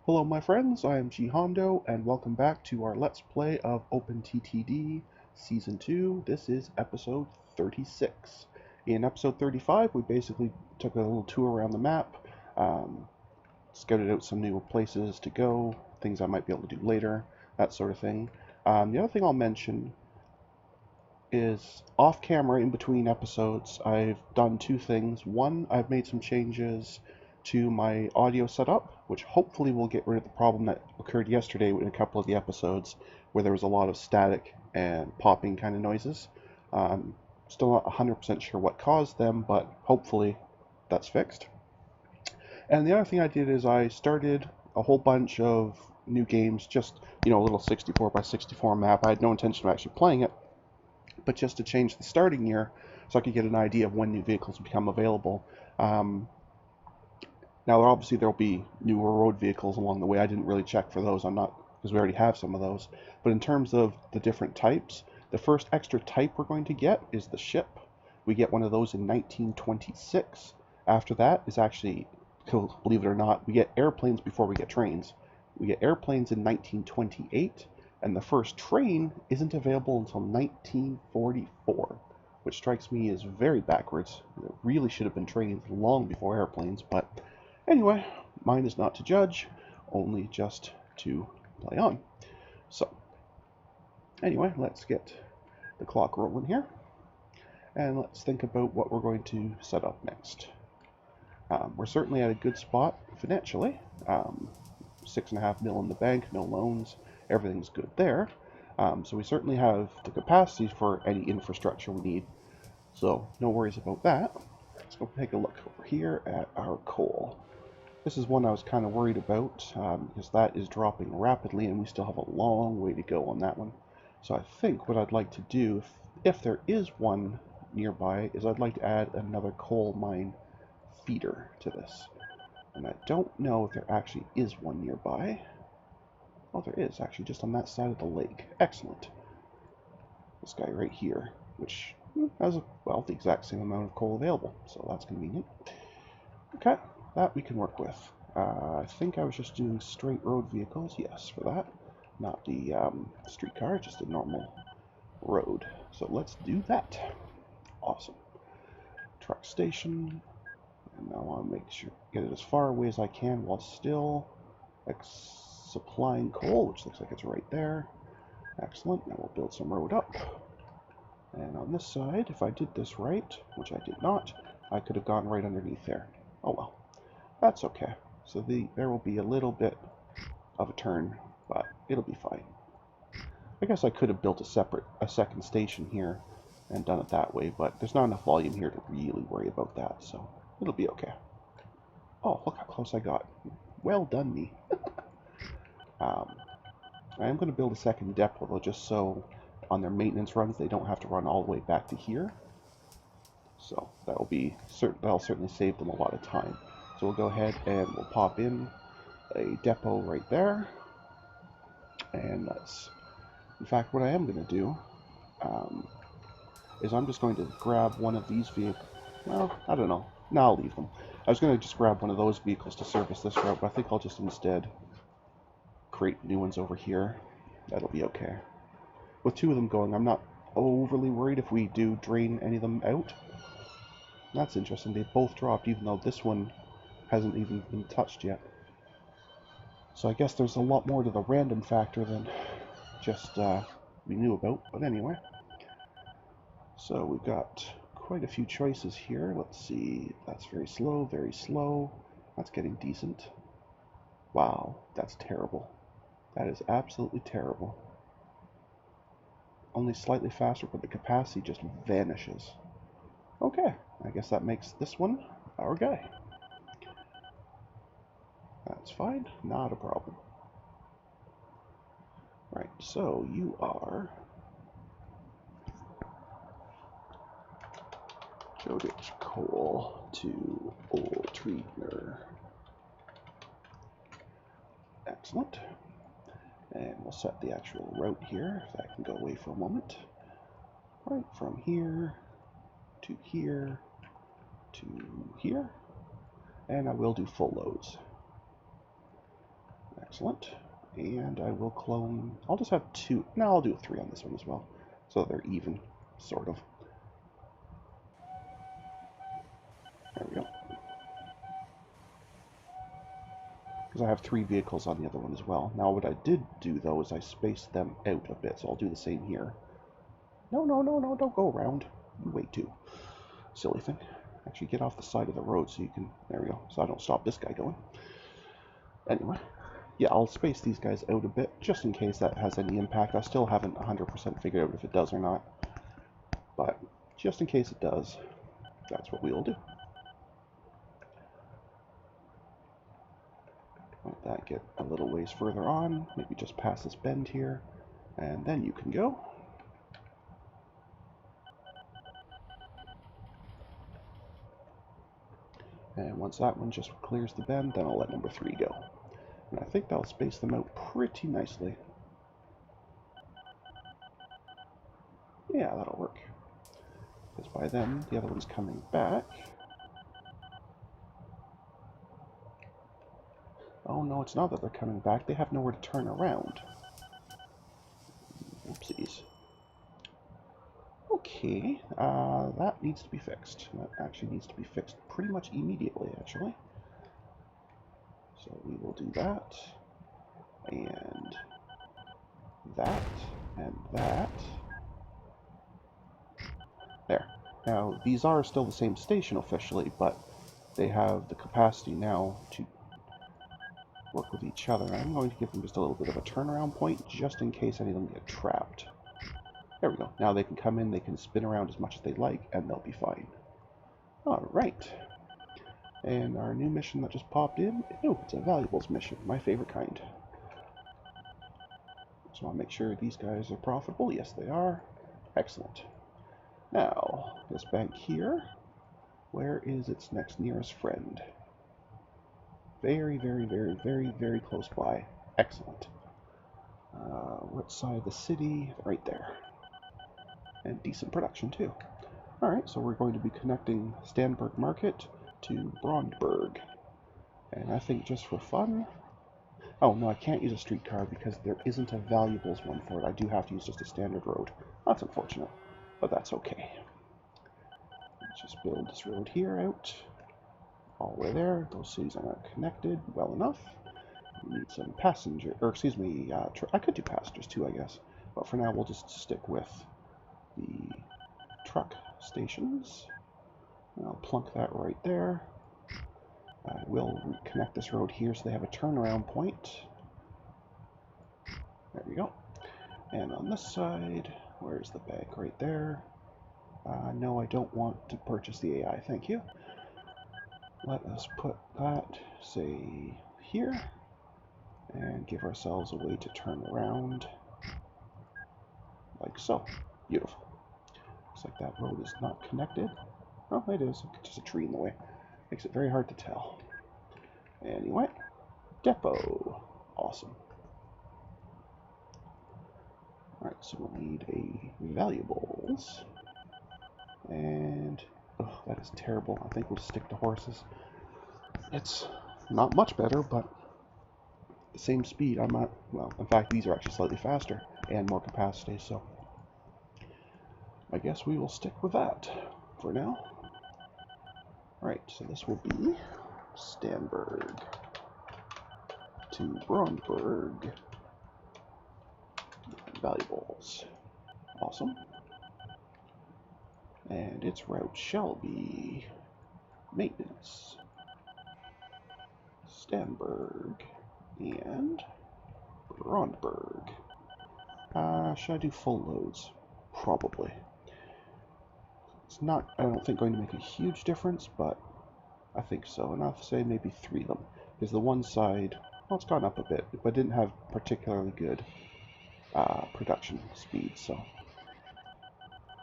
Hello my friends, I am G Hondo and welcome back to our Let's Play of OpenTTD Season 2. This is episode 36. In episode 35 we basically took a little tour around the map, scouted out some new places to go, things I might be able to do later, that sort of thing. The other thing I'll mention is off camera in between episodes I've done two things. One, I've made some changes to my audio setup, which hopefully will get rid of the problem that occurred yesterday in a couple of the episodes where there was a lot of static and popping kind of noises. Still not 100% sure what caused them, but hopefully that's fixed. And the other thing I did is I started a whole bunch of new games, just, a little 64 by 64 map. I had no intention of actually playing it, but just to change the starting year so I could get an idea of when new vehicles become available. Now, obviously, there'll be newer road vehicles along the way. I didn't really check for those. I'm not, because we already have some of those. But in terms of the different types, the first extra type we're going to get is the ship. We get one of those in 1926. After that is actually, believe it or not, we get airplanes before we get trains. We get airplanes in 1928, and the first train isn't available until 1944, which strikes me as very backwards. There really should have been trains long before airplanes, but anyway, mine is not to judge, only just to play on. So, anyway, let's get the clock rolling here, and let's think about what we're going to set up next. We're certainly at a good spot financially. 6.5 mil in the bank, no loans, everything's good there. So we certainly have the capacity for any infrastructure we need. So no worries about that. Let's go take a look over here at our coal. This is one I was kind of worried about because that is dropping rapidly and we still have a long way to go on that one. So I think what I'd like to do, if there is one nearby, is I'd like to add another coal mine feeder to this. And I don't know if there actually is one nearby. Oh, there is actually, just on that side of the lake. Excellent. This guy right here, which has the exact same amount of coal available, so that's convenient. Okay, that we can work with. I think I was just doing straight road vehicles, yes, for that. Not the streetcar, just a normal road. So let's do that. Awesome. Truck station. And I want to make sure, get it as far away as I can while still supplying coal, which looks like it's right there. Excellent. Now we'll build some road up. And on this side, if I did this right, which I did not, I could have gone right underneath there. Oh well, that's okay. So there will be a little bit of a turn, but it'll be fine. I guess I could have built a second station here and done it that way, but there's not enough volume here to really worry about that, so it'll be okay. Oh, look how close I got. Well done, me. I am going to build a second depot, though, just so on their maintenance runs they don't have to run all the way back to here. So that'll certainly save them a lot of time. So we'll go ahead and we'll pop in a depot right there. And in fact, what I am going to do is I'm just going to grab one of these vehicles. Well, I don't know. No, I'll leave them. I was going to just grab one of those vehicles to service this route, but I think I'll just instead create new ones over here. That'll be okay. With two of them going, I'm not overly worried if we do drain any of them out. That's interesting. They both dropped, even though this one hasn't even been touched yet. So I guess there's a lot more to the random factor than just we knew about. But anyway. So we've got quite a few choices here. Let's see. That's very slow, very slow. That's getting decent. Wow, that's terrible. That is absolutely terrible. Only slightly faster, but the capacity just vanishes. Okay, I guess that makes this one our guy. That's fine, not a problem. Right, so you are Jodich Coal to Old Treatner. Excellent. And we'll set the actual route here, if that can go away for a moment. Right, from here to here to here. And I will do full loads. Excellent. And I will clone... I'll just have 2. No, I'll do 3 on this one as well. So they're even, sort of. There we go. Because I have 3 vehicles on the other one as well. Now what I did do, though, is I spaced them out a bit. So I'll do the same here. No, no, no, no, don't go around. You wait too. Silly thing. Actually, get off the side of the road so you can... There we go. So I don't stop this guy going. Anyway. Yeah, I'll space these guys out a bit, just in case that has any impact. I still haven't 100% figured out if it does or not. But, just in case it does, that's what we'll do. Let that get a little ways further on. Maybe just past this bend here. And then you can go. And once that one just clears the bend, then I'll let number 3 go. And I think that'll space them out pretty nicely. Yeah, that'll work. Because by then, the other one's coming back. Oh no, it's not that they're coming back. They have nowhere to turn around. Whoopsies. Okay, that needs to be fixed. That actually needs to be fixed pretty much immediately, actually. So we will do that. And that. And that. There. Now, these are still the same station officially, but they have the capacity now to work with each other. I'm going to give them just a little bit of a turnaround point, just in case any of them get trapped. There we go. Now they can come in, they can spin around as much as they like, and they'll be fine. Alright. And our new mission that just popped in, oh, it's a valuables mission, my favorite kind. So I'll make sure these guys are profitable. Yes, they are. Excellent. Now, this bank here, where is its next nearest friend? Very, very, very, very, very close by. Excellent. What side of the city? Right there. And decent production, too. Alright, so we're going to be connecting Stanberg Market to Brondberg. And I think just for fun... Oh, no, I can't use a streetcar because there isn't a valuables one for it. I do have to use just a standard road. That's unfortunate, but that's okay. Let's just build this road here out. All the way there. Those cities are not connected well enough. We need some passenger... Or, excuse me, I could do passengers too, I guess. But for now, we'll just stick with the truck stations. And I'll plunk that right there. I will reconnect this road here so they have a turnaround point. There we go. And on this side, where's the bank? Right there. No, I don't want to purchase the AI, thank you. Let us put that, say, here. And give ourselves a way to turn around. Like so. Beautiful. Looks like that road is not connected. Oh, it is. It's just a tree in the way. Makes it very hard to tell. Anyway, depot. Awesome. Alright, so we'll need a valuables. And, oh, that is terrible. I think we'll just stick to horses. It's not much better, but the same speed. I'm at, well, in fact, these are actually slightly faster and more capacity, so I guess we will stick with that for now. Alright, so this will be Stanberg to Brondberg. Valuables. Awesome. And its route shall be maintenance, Stanberg, and Brondberg. Should I do full loads? Probably. It's not, I don't think, going to make a huge difference, but I think so. And I'll say maybe 3 of them. Because the one side, well, it's gone up a bit, but didn't have particularly good production speed, so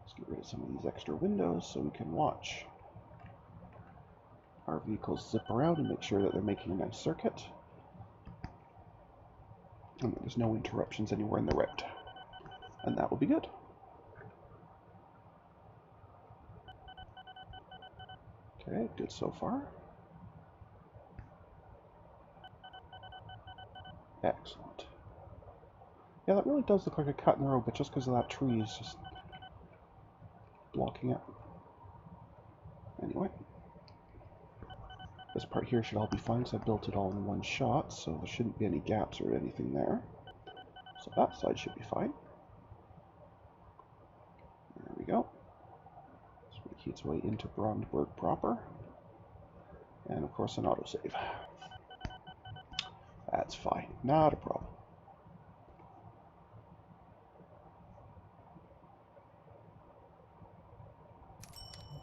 let's get rid of some of these extra windows so we can watch our vehicles zip around and make sure that they're making a nice circuit. And there's no interruptions anywhere in the route. And that will be good. Okay, good so far. Excellent. Yeah, that really does look like a cut in the road, but just because of that tree is just blocking it. Anyway. This part here should all be fine because I built it all in one shot, so there shouldn't be any gaps or anything there. So that side should be fine. There we go. So make its way into Brandberg proper. And of course an autosave. That's fine, not a problem.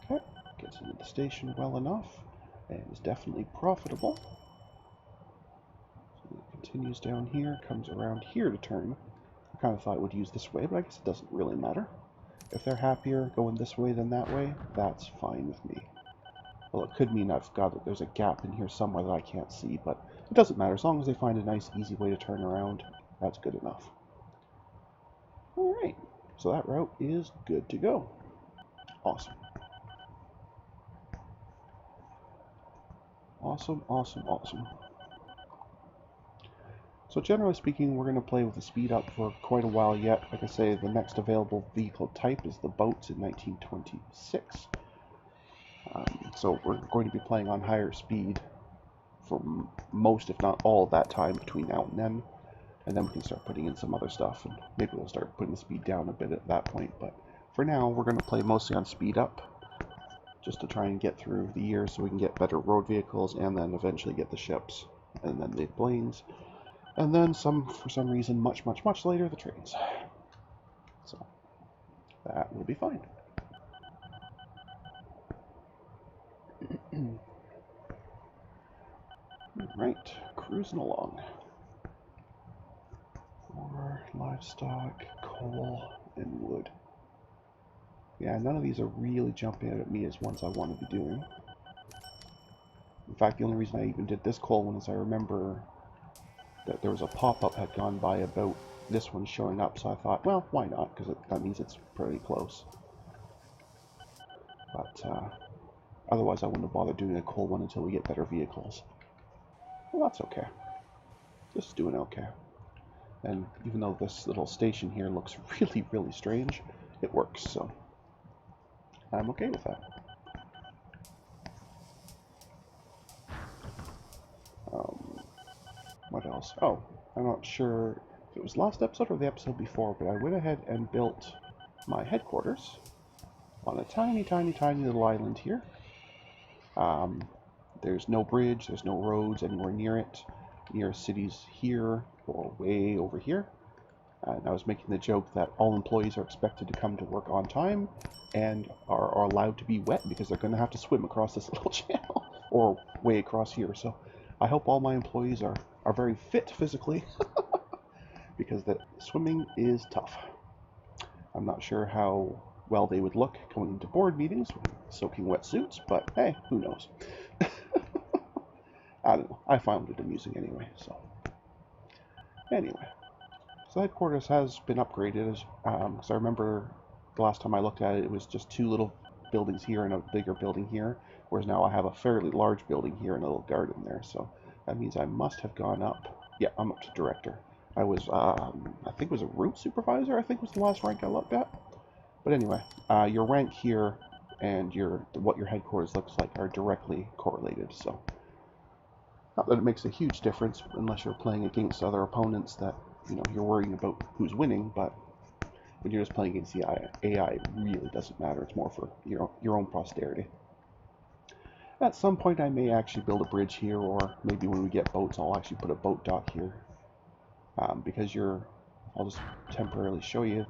Okay, gets into the station well enough, and is definitely profitable. So it continues down here, comes around here to turn. I kind of thought it would use this way, but I guess it doesn't really matter. If they're happier going this way than that way, that's fine with me. Well, it could mean there's a gap in here somewhere that I can't see, but it doesn't matter. As long as they find a nice, easy way to turn around, that's good enough. Alright, so that route is good to go. Awesome. Awesome, awesome, awesome. So generally speaking, we're going to play with the speed up for quite a while yet. Like I say, the next available vehicle type is the boats in 1926. So we're going to be playing on higher speed for most, if not all, of that time between now and then. And then we can start putting in some other stuff, and maybe we'll start putting the speed down a bit at that point. But for now, we're going to play mostly on speed up, just to try and get through the year so we can get better road vehicles, and then eventually get the ships, and then the planes, and then for some reason, much, much, much later, the trains. So that will be fine. Right, cruising along. More livestock, coal, and wood. Yeah, none of these are really jumping out at me as ones I want to be doing. In fact, the only reason I even did this coal one is I remember that there was a pop-up had gone by about this one showing up, so I thought, well, why not? Because that means it's pretty close. But otherwise I wouldn't have bothered doing a coal one until we get better vehicles. Well, that's okay. Just doing okay. And even though this little station here looks really, really strange, it works, so I'm okay with that. What else? Oh, I'm not sure if it was last episode or the episode before, but I went ahead and built my headquarters on a tiny, tiny, tiny little island here. There's no bridge, there's no roads anywhere near it. Nearest cities here or way over here. And I was making the joke that all employees are expected to come to work on time and are allowed to be wet because they're going to have to swim across this little channel or way across here. So I hope all my employees are very fit physically because that swimming is tough. I'm not sure how well they would look going into board meetings with soaking wetsuits, but hey, who knows? I don't know. I found it amusing anyway, so. Anyway. So headquarters has been upgraded, because I remember the last time I looked at it, it was just two little buildings here and a bigger building here, whereas now I have a fairly large building here and a little garden there, so that means I must have gone up. Yeah, I'm up to director. I was, I think it was a route supervisor, I think was the last rank I looked at. But anyway, your rank here and what your headquarters looks like are directly correlated, so. Not that it makes a huge difference unless you're playing against other opponents that, you're worrying about who's winning, but when you're just playing against the AI, it really doesn't matter. It's more for your own posterity. At some point, I may actually build a bridge here, or maybe when we get boats, I'll actually put a boat dock here. Because I'll just temporarily show you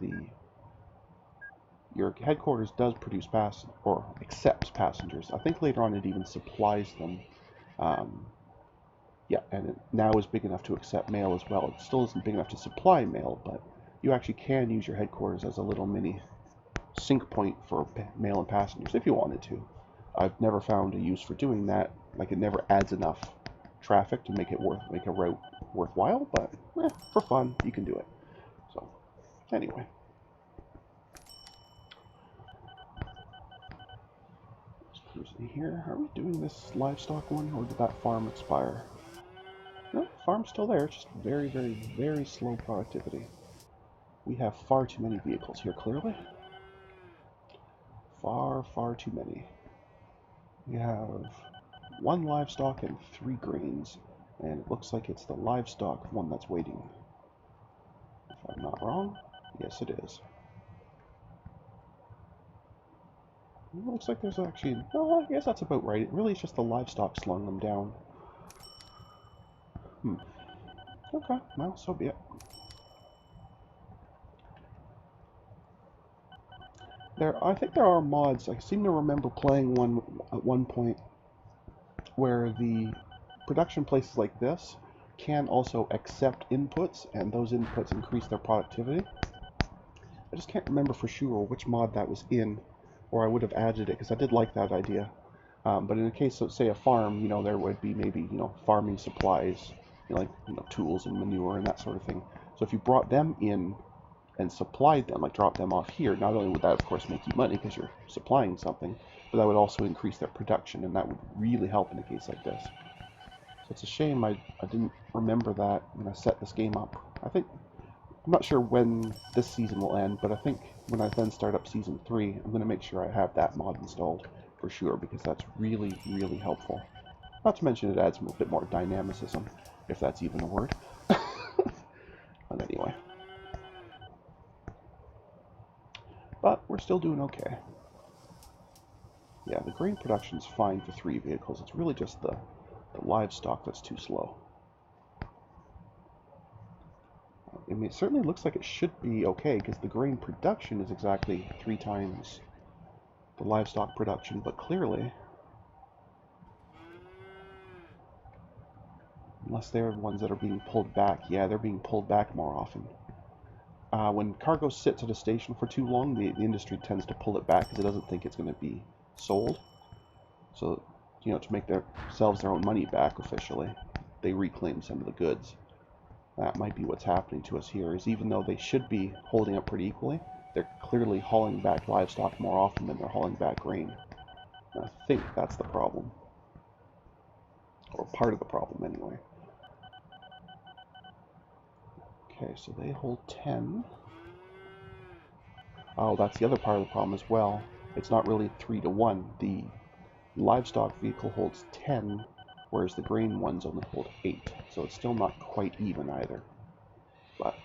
your headquarters does produce or accepts passengers. I think later on it even supplies them. Yeah, and it now is big enough to accept mail as well. It still isn't big enough to supply mail, but you actually can use your headquarters as a little mini sync point for mail and passengers if you wanted to. I've never found a use for doing that. Like, it never adds enough traffic to make a route worthwhile, but for fun, you can do it. So, anyway. Just cruising here. Are we doing this livestock one, or did that farm expire? No, farm's still there. It's just very, very, very slow productivity. We have far too many vehicles here, clearly. Far, far too many. We have 1 livestock and 3 grains, and it looks like it's the livestock one that's waiting. If I'm not wrong, yes it is. It looks like there's actually, oh, I guess that's about right. It really is just the livestock slowing them down. Okay, well, so be it. I think there are mods. I seem to remember playing one at one point where the production places like this can also accept inputs, and those inputs increase their productivity. I just can't remember for sure which mod that was in, or I would have added it, because I did like that idea. But in the case of, say, a farm, there would be maybe, farming supplies, like, tools and manure and that sort of thing. So if you brought them in and supplied them, like dropped them off here, not only would that, of course, make you money because you're supplying something, but that would also increase their production, and that would really help in a case like this. So it's a shame I didn't remember that when I set this game up. I'm not sure when this season will end, but I think when I then start up Season 3, I'm going to make sure I have that mod installed for sure, because that's really, really helpful. Not to mention it adds a bit more dynamicism, if that's even a word. But anyway. But we're still doing okay. Yeah, the grain production's fine for 3 vehicles. It's really just the livestock that's too slow. I mean, it certainly looks like it should be okay, because the grain production is exactly 3 times the livestock production, but clearly, unless they're the ones that are being pulled back, yeah, they're being pulled back more often. When cargo sits at a station for too long, the industry tends to pull it back because it doesn't think it's going to be sold. So, to make themselves their own money back officially, they reclaim some of the goods. That might be what's happening to us here, is even though they should be holding up pretty equally, they're clearly hauling back livestock more often than they're hauling back grain. And I think that's the problem. Or part of the problem, anyway. Okay, so they hold 10. Oh, that's the other part of the problem as well. It's not really 3 to 1. The livestock vehicle holds 10, whereas the grain ones only hold 8. So it's still not quite even either. But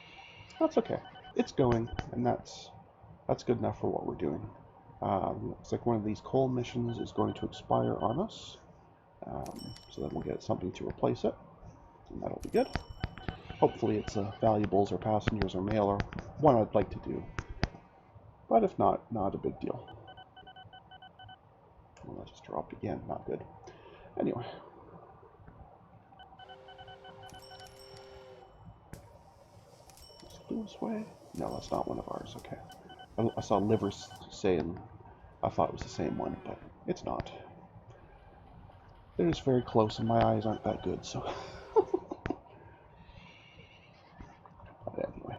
that's okay. It's going, and that's good enough for what we're doing. Looks like one of these coal missions is going to expire on us. So then we'll get something to replace it, and that'll be good. Hopefully it's valuables or passengers or mail, or one I'd like to do. But if not, not a big deal. Well, that just dropped again. Not good. Anyway. Is it this way? No, that's not one of ours. Okay. I saw liver saying I thought it was the same one, but it's not. They're just very close, and my eyes aren't that good, so... But anyway.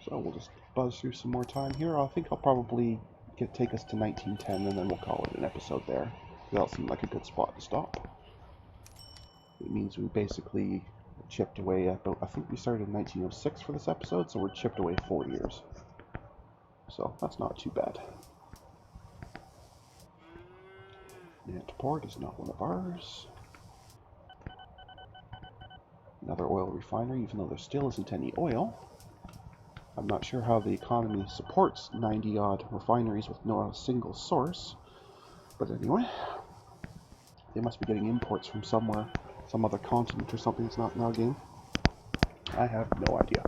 So we'll just buzz through some more time here. I think I'll probably take us to 1910, and then we'll call it an episode there. That'll seem like a good spot to stop. It means we basically chipped away about, I think we started in 1906 for this episode, so we're chipped away 4 years. So that's not too bad. Antport is not one of ours. Another oil refinery, even though there still isn't any oil. I'm not sure how the economy supports 90-odd refineries with no single source. But anyway, they must be getting imports from somewhere, some other continent or something that's not in our game. I have no idea.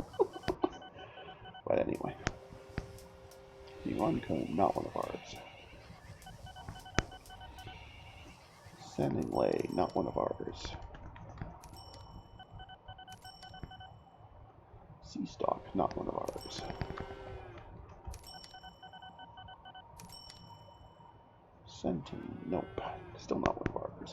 But anyway. The Runcombe, not one of ours. Senningleigh, not one of ours. Seastock, not one of ours. Senton, nope, still not one of ours.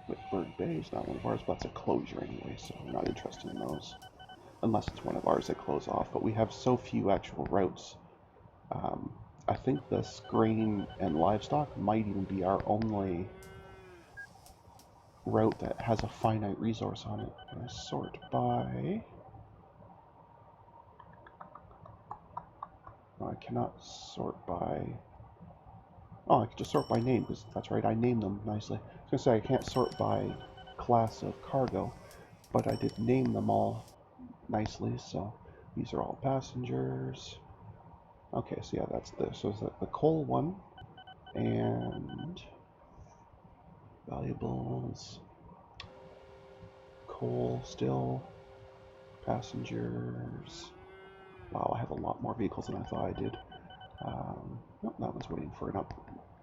Whitburn Bay is not one of ours, but that's a closure anyway, so I'm not interested in those. unless it's one of ours that close off, but we have so few actual routes. I think this grain and livestock might even be our only route that has a finite resource on it. I'm going to sort by... No, I cannot sort by... Oh, I can just sort by name, because that's right, I named them nicely. I was going to say I can't sort by class of cargo, but I did name them all nicely, so these are all passengers. Okay, so yeah, that's this. So it's the coal one, and valuables, coal still, passengers. Wow, I have a lot more vehicles than I thought I did. Nope, that one's waiting for an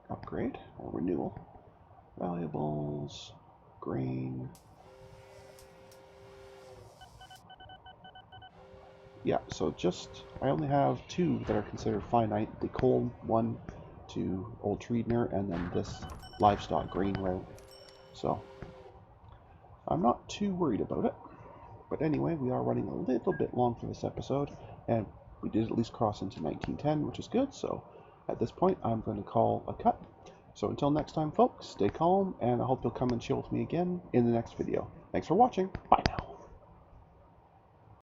upgrade or renewal. Valuables, grain. Yeah, so I only have 2 that are considered finite. The coal one to Old Treedner, and then this livestock grain route. So, I'm not too worried about it. But anyway, we are running a little bit long for this episode, and we did at least cross into 1910, which is good, so at this point I'm going to call a cut. So until next time, folks, stay calm, and I hope you'll come and chill with me again in the next video. Thanks for watching. Bye now.